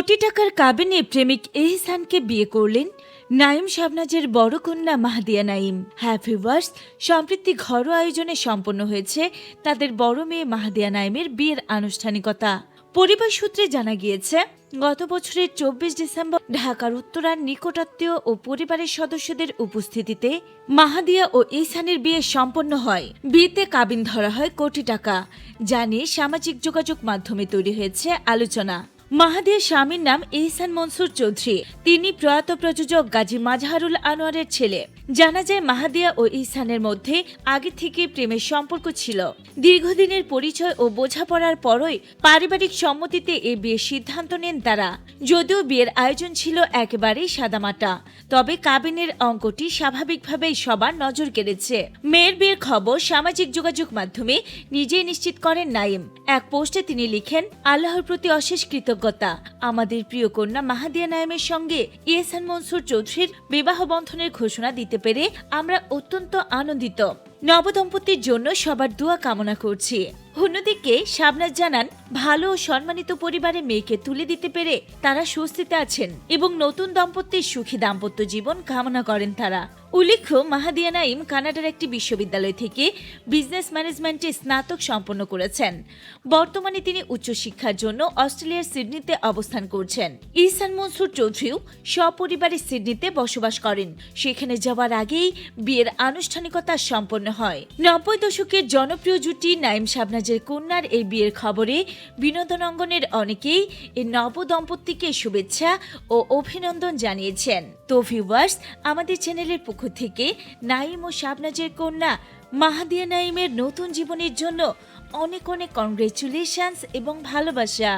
কোটি টাকার কাবিনে প্রেমিক এহসানকে বিয়ে করলেন নাইম শাবনাজের বড় কন্যা মাহদিয়া নাইম। হ্যাপি ওয়ার্স সম্প্রতি ঘরোয়া আয়োজনে সম্পন্ন হয়েছে তাদের বড় মেয়ে মাহদিয়া নাইমের বিয়ের আনুষ্ঠানিকতা। পরিবার সূত্রে জানা গিয়েছে, গত বছরের ২৪ ডিসেম্বর ঢাকার উত্তরার নিকটাত্মীয় ও পরিবারের সদস্যদের উপস্থিতিতে মাহদিয়া ও এহসানের বিয়ে সম্পন্ন হয়। বিয়েতে কাবিন ধরা হয় কোটি টাকা, যা নিয়ে সামাজিক যোগাযোগ মাধ্যমে তৈরি হয়েছে আলোচনা। মাহদিয়ার স্বামীর নাম এহসান মনসুর চৌধুরী। তিনি প্রয়াত প্রযোজক গাজী মাজহারুল আনোয়ারের ছেলে। জানা যায়, মাহদিয়া ও এহসানের মধ্যে আগে থেকে প্রেমের সম্পর্ক ছিল। দীর্ঘদিনের পরিচয় ও বোঝাপড়ার পরই পারিবারিক সম্মতিতে এ বিয়ের সিদ্ধান্ত নেন তারা। যদিও বিয়ের আয়োজন ছিল একেবারেই সাদামাটা, তবে কাবিনের অঙ্কটি স্বাভাবিকভাবেই সবার নজর কেড়েছে। মেয়ের বিয়ের খবর সামাজিক যোগাযোগ মাধ্যমে নিজেই নিশ্চিত করেন নাইম। এক পোস্টে তিনি লিখেন, আল্লাহর প্রতি অশেষ কৃতজ্ঞতা, আমাদের প্রিয় কন্যা মাহদিয়া নাইমের সঙ্গে এহসান মনসুর চৌধুরীর বিবাহ বন্ধনের ঘোষণা দিতে পেরে আমরা অত্যন্ত আনন্দিত। নবদম্পতির জন্য সবার দোয়া কামনা করছি। অন্যদিকে শাবনাজ জানান, ভালো ও সম্মানিত পরিবারে মেয়েকে তুলে দিতে পেরে তারা স্বস্তিতে আছেন এবং নতুন দম্পতির সুখী দাম্পত্য জীবন কামনা করেন তারা। উল্লেখ্য, মাহদিয়া নাইম কানাডার একটি বিশ্ববিদ্যালয় থেকে বিজনেস ম্যানেজমেন্টে স্নাতক সম্পন্ন করেছেন। বর্তমানে তিনি উচ্চশিক্ষার জন্য অস্ট্রেলিয়ার সিডনিতে অবস্থান করছেন। এহসান মনসুর চৌধুরীও সপরিবারে সিডনিতে বসবাস করেন। সেখানে যাওয়ার আগেই বিয়ের আনুষ্ঠানিকতা সম্পন্ন হয়। ৯০ দশকের জনপ্রিয় জুটি নাইম শাবনাজের কন্যার এই বিয়ের খবরে বিনোদন অঙ্গনের অনেকেই এই নবদম্পতিকে শুভেচ্ছা ও অভিনন্দন জানিয়েছেন। তো ভিউয়ার্স, আমাদের চ্যানেলের পক্ষ থেকে নাইম ও শাবনাজের কন্যা মাহদিয়া নাইমের নতুন জীবনের জন্য অনেক অনেক কংগ্রেচুলেশনস এবং ভালোবাসা।